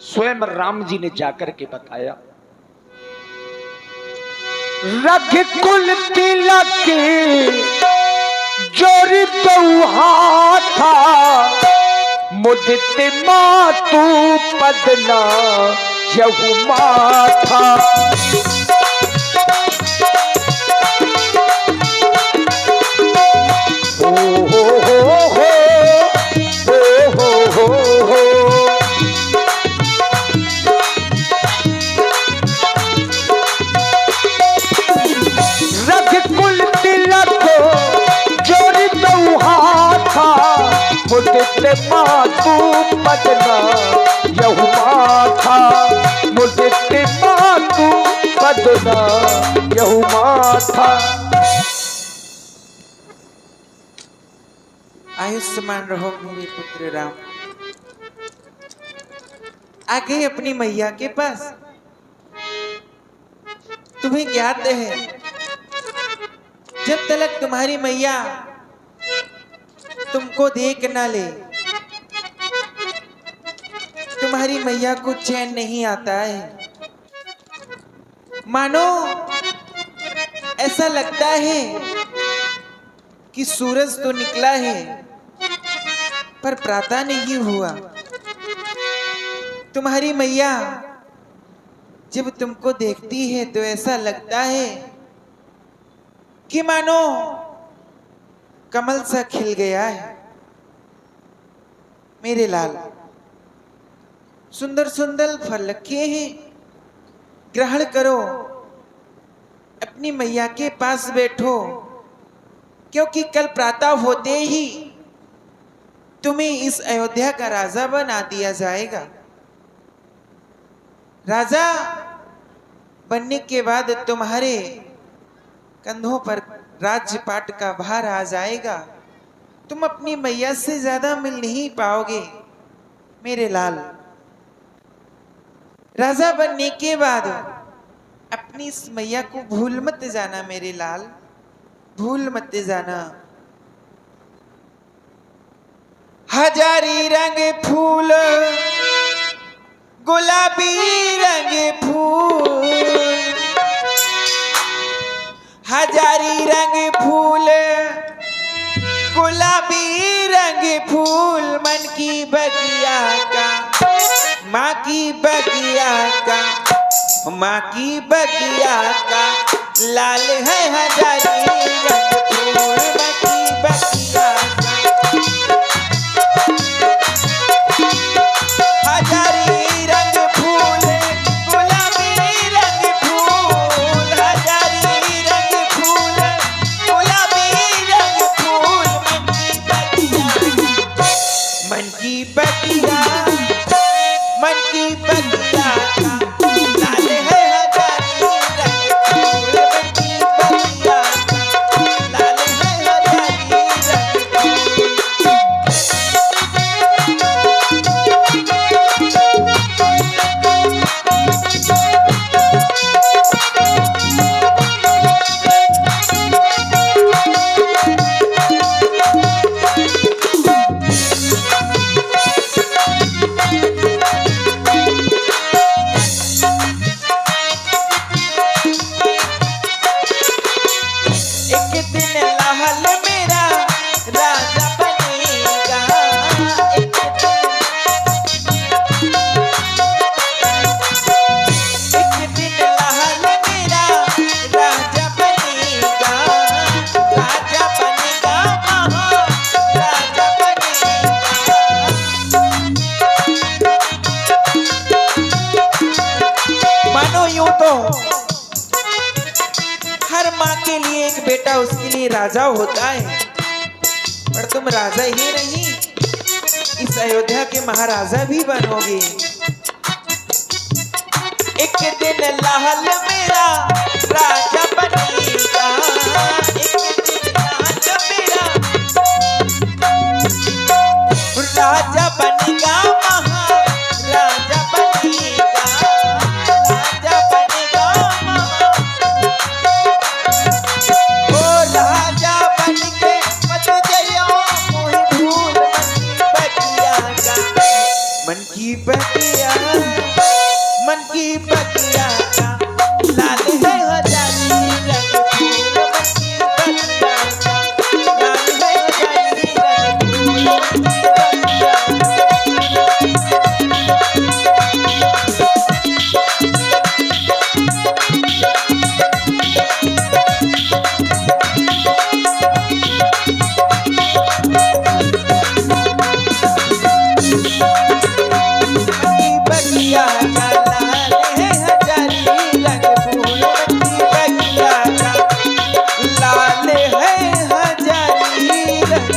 स्वयं राम जी ने जाकर के बताया, रघुकुल तिलक जोरी बहुहा था, मुदित मातु पदना यहु माथा। मुदित मातु पदना यहु माथा, मुदित मातु पदना यहु माथा। आयुष्मान रहो मेरे पुत्र राम। आ गए अपनी मैया के पास। तुम्हें ज्ञात है, जब तक तुम्हारी मैया तुमको देख ना ले, तुम्हारी मैया को चैन नहीं आता है। मानो ऐसा लगता है कि सूरज तो निकला है पर प्रातः नहीं हुआ। तुम्हारी मैया जब तुमको देखती है तो ऐसा लगता है कि मानो कमल सा खिल गया है। मेरे लाल, सुंदर सुंदर फल रखे हैं, ग्रहण करो, अपनी मैया के पास बैठो, क्योंकि कल प्रातः होते ही तुम्हें इस अयोध्या का राजा बना दिया जाएगा। राजा बनने के बाद तुम्हारे कंधों पर राज्यपाट का भार आ जाएगा। तुम अपनी मैया से ज्यादा मिल नहीं पाओगे मेरे लाल। राजा बनने के बाद अपनी इस मैया को भूल मत जाना मेरे लाल, भूल मत जाना। हजारी रंग फूल, गुलाबी रंग फूल, हजारी रंग फूल, गुलाबी रंग फूल, मन की बगिया का, माँ की बगिया का, माँ की बगिया का लाल है हजारी रंग फूल, माँ की बगिया का। हजारी रंग फूल, गुलाबी रंग फूल, हजारी रंग फूल, गुलाबी रंग फूल, मन की बगिया, मन की बगिया का लाल है हजारी रंग फूल, मन की बगिया का लाल है हजारी रंग फूल। एक दिन लाल मेरा राजा बनेगा, एक दिन लाल मेरा राजा बनेगा, राजा बनेगा, महाराजा बनेगा। मानो यूं तो हर माँ के लिए एक बेटा उसके लिए राजा होता है, पर तुम राजा ही नहीं, इस अयोध्या के महाराजा भी बनोगे। एक दिन लाल मेरा राजा बनेगा, एक दिन लाल मेरा राजा बनेगा, महाराजा बनेगा, राजा बनेगा, राजा बनके मत जइयो मोहि भूल, मन की बगिया का, मन की बगिया की बगिया का लाल है हजारी रंग फूल मन की बगिया का लाल है हजारी रंग फूल मन की बगिया की बगिया का लाल है हजारी रंग फूल मन की बगिया का लाल है हजारी रंग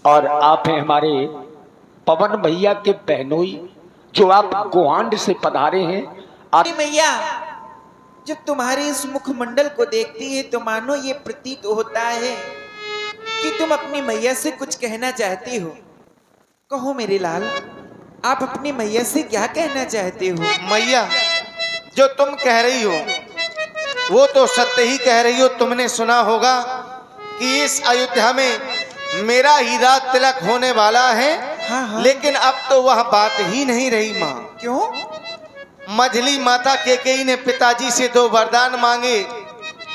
और आप हैं हमारे पवन भैया के बहनोई, जो आप गोहांड से पधारे हैं। आप अरे मैया, जब तुम्हारे इस मुखमंडल को देखती है तो मानो ये प्रतीत होता है कि तुम अपनी मैया से कुछ कहना चाहती हो। कहो मेरे लाल, आप अपनी मैया से क्या कहना चाहते हो? मैया, जो तुम कह रही हो वो तो सत्य ही कह रही हो। तुमने सुना होगा कि इस अयोध्या में मेरा हीरा तिलक होने वाला है। हाँ, हाँ। लेकिन अब तो वह बात ही नहीं रही माँ। क्यों? मझली माता केकई ने पिताजी से 2 वरदान मांगे।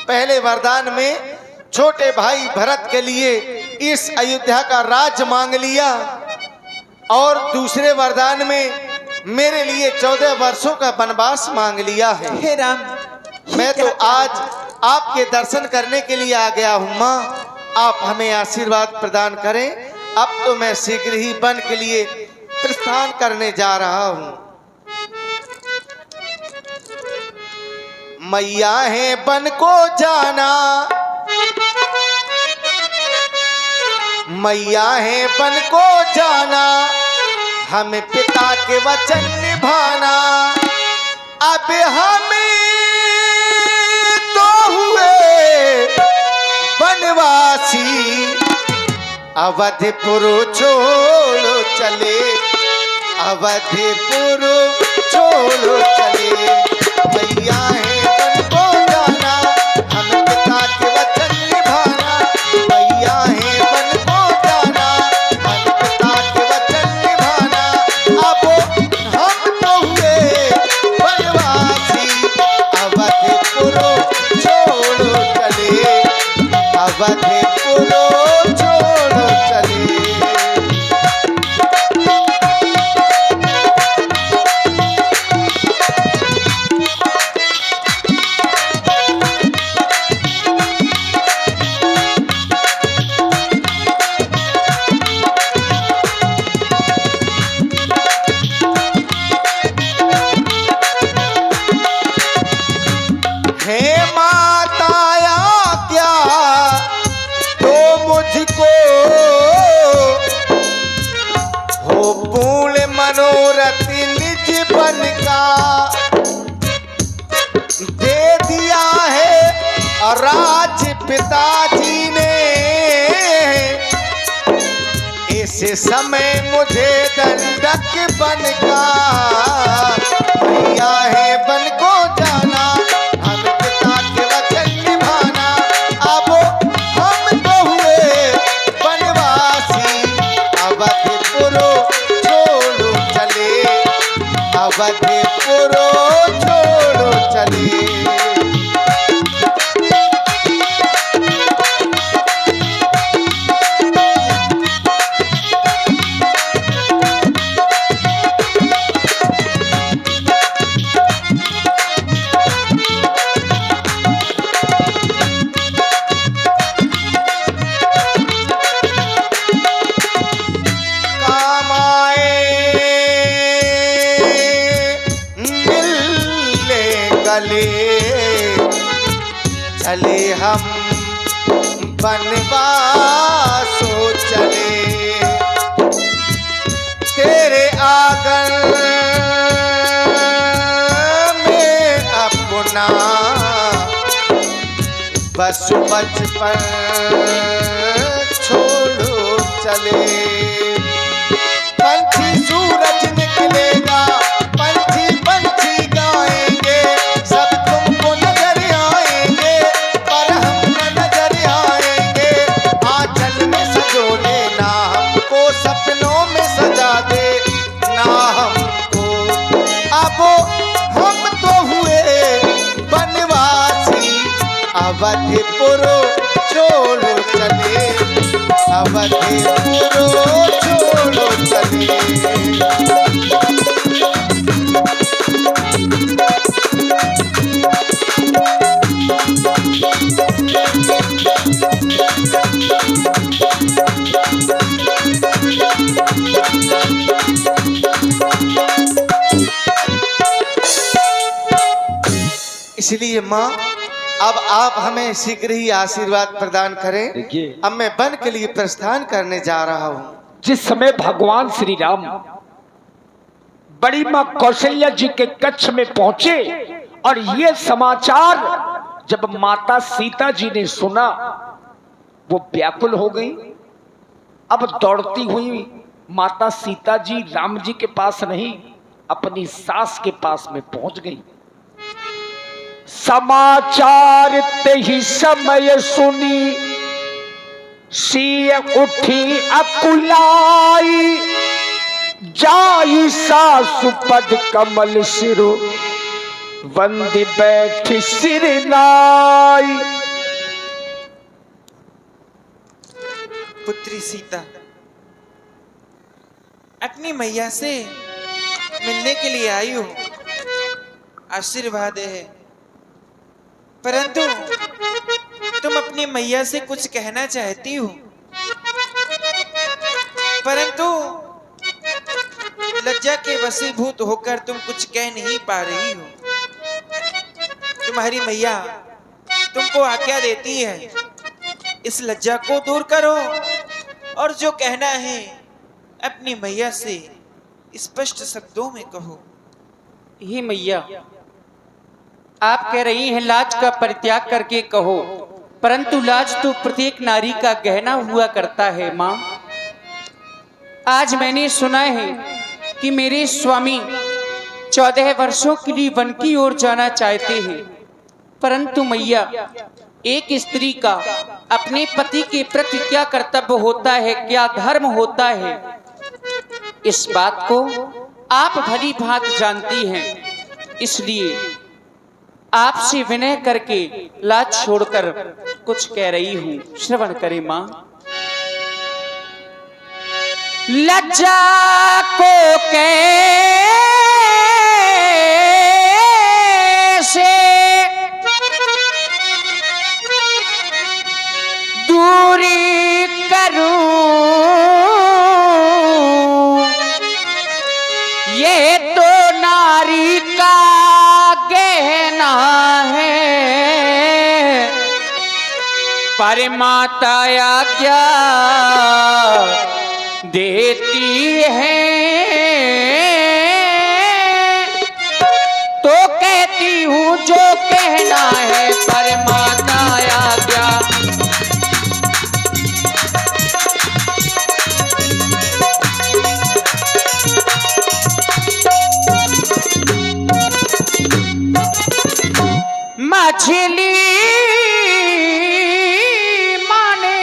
पहले वरदान में छोटे भाई भरत के लिए इस अयोध्या का राज मांग लिया, और दूसरे वरदान में मेरे लिए 14 वर्षों का वनवास मांग लिया है। हे राम, मैं तो आज आपके दर्शन करने के लिए आ गया हूँ माँ। आप हमें आशीर्वाद प्रदान करें। अब तो मैं शीघ्र ही वन के लिए प्रस्थान करने जा रहा हूँ। मैया है वन को जाना, मैया है वन को जाना, हमें पिता के वचन निभाना। अब हमें तो हुए वनवासी, अवधपुर छोड़ो चले, अवधपुर छोड़ो चले। मैया है वन को जाना, हम पिता के वचन निभाना। मैया है वन को जाना, हम पिता के वचन निभाना। अब हम तो हुए वनवासी, अवधपुर छोड़ो चले, अवधपुर छोड़ो चले। हे माताया क्या तो मुझको हो पूर्ण मनोरथ निज बन का दे दिया है राज पिताजी ने। इस समय मुझे दंडक बन का मैया है वन को जाना, हम पिता के वचन निभाना। अब हम तो हुए वनवासी, अवधपुर छोड़ो चले, अवधपुर छोड़ो चले। काम आए मिलने गले, चले हम बनवासो चले। तेरे आंगन में अपना बस बचपन छोड़ो चले। पंछी सूरज निकलेगा, पंछी पंछी गाएंगे, सब तुमको नजर आएंगे, पर हम न नजर आएंगे। आंचल में सजो लेना हमको, सपनों में सजा दे ना हम अवधपुरो छोड़ो चले, अवधपुरो छोड़ो चले। इसलिए माँ अब आप हमें शीघ्र ही आशीर्वाद प्रदान करें। देखिए, अब मैं वन के लिए प्रस्थान करने जा रहा हूँ। जिस समय भगवान श्री राम बड़ी मां कौशल्या जी के कक्ष में पहुंचे और ये समाचार जब माता सीता जी ने सुना, वो व्याकुल हो गई। अब दौड़ती हुई माता सीता जी राम जी के पास नहीं, अपनी सास के पास में पहुंच गई। समाचार ते ही समय सुनी, सिय उठी अकुलाई, जाई सासु पद कमल सिरो, वंदे बैठ सिर नाई। पुत्री सीता अपनी मैया से मिलने के लिए आई हो, आशीर्वाद है। परंतु तुम अपनी मैया से कुछ कहना चाहती हो, परंतु लज्जा के वशीभूत होकर तुम कुछ कह नहीं पा रही हो। तुम्हारी मैया तुमको आज्ञा देती है, इस लज्जा को दूर करो और जो कहना है अपनी मैया से स्पष्ट शब्दों में कहो। ही मैया, आप कह रही हैं लाज का परित्याग करके कहो, परंतु लाज तो प्रत्येक नारी का गहना हुआ करता है। माँ, आज मैंने सुना है कि मेरे स्वामी 14 वर्षों के लिए वन की ओर जाना चाहते हैं, परंतु मैया, एक स्त्री का अपने पति के प्रति क्या कर्तव्य होता है, क्या धर्म होता है, इस बात को आप भली भांति जानती हैं। इसलिए आपसे विनय करके लाज छोड़कर कुछ कह रही हूं, श्रवण करें मां। लज्जा को कैसे दूरी करूं, ये तो नारी का गहना है, पर माता आज्ञा देती है तो कहती हूँ जो कहना है, पर माता आज्ञा। मछली माने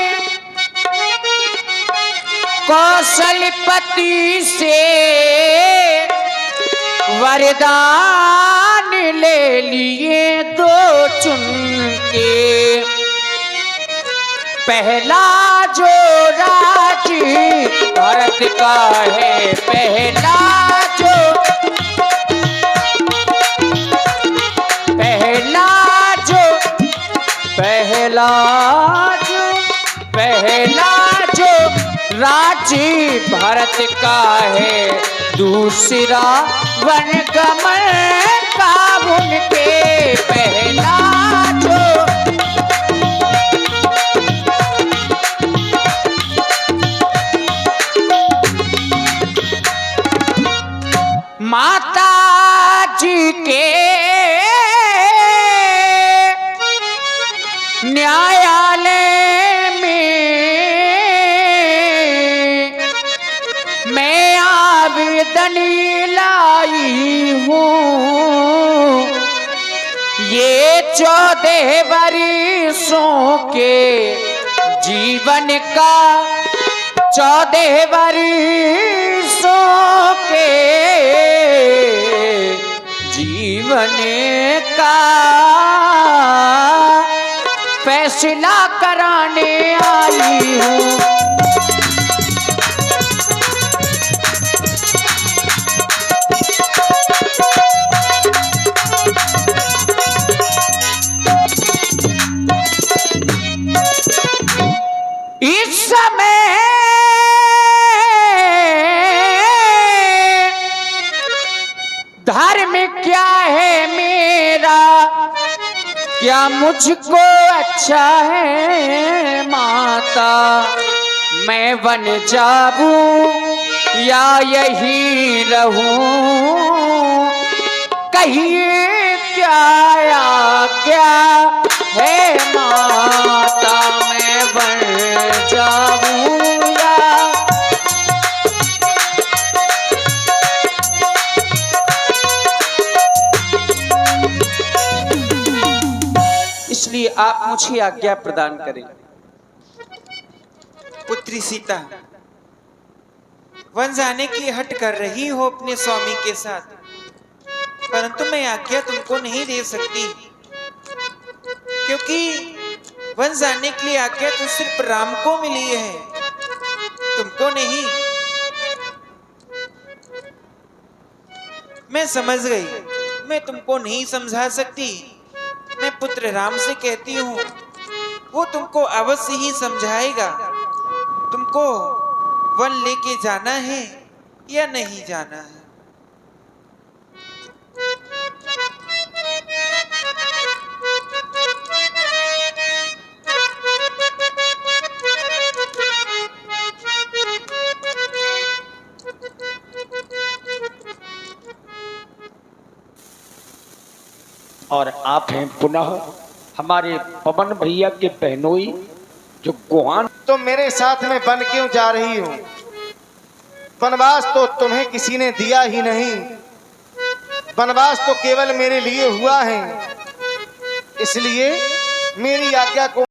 कौशलपति से वरदान ले लिए दो चुन के, पहला जो राज भरत का है, पहला जो राजी भरत का है, दूसरा वनगमन का उनके पहला जो माता जी के न्यायालय लाई हूँ, ये 14 वर्षों के जीवन का, 14 वर्षों के जीवन का फैसला कराने आई हूँ। इस समय धर्म क्या है मेरा, क्या मुझको अच्छा है माता, मैं बन जाऊं या यही रहूं, कहिए क्या है माता, मैं बन जाऊं या। इसलिए आप मुझे आज्ञा प्रदान करें। पुत्री सीता, वन जाने की हट कर रही हो अपने स्वामी के साथ, परंतु मैं आज्ञा तुमको नहीं दे सकती, क्योंकि वन जाने के लिए आज्ञा तो सिर्फ राम को मिली है, तुमको नहीं। मैं समझ गई, मैं तुमको नहीं समझा सकती। मैं पुत्र राम से कहती हूँ, वो तुमको अवश्य ही समझाएगा। तुमको वन लेके जाना है या नहीं जाना है। और आप हैं पुनः हमारे पवन भैया के बहनोई जो गोहान। तो मेरे साथ में बन क्यों जा रही हो? वनवास तो तुम्हें किसी ने दिया ही नहीं, वनवास तो केवल मेरे लिए हुआ है, इसलिए मेरी आज्ञा को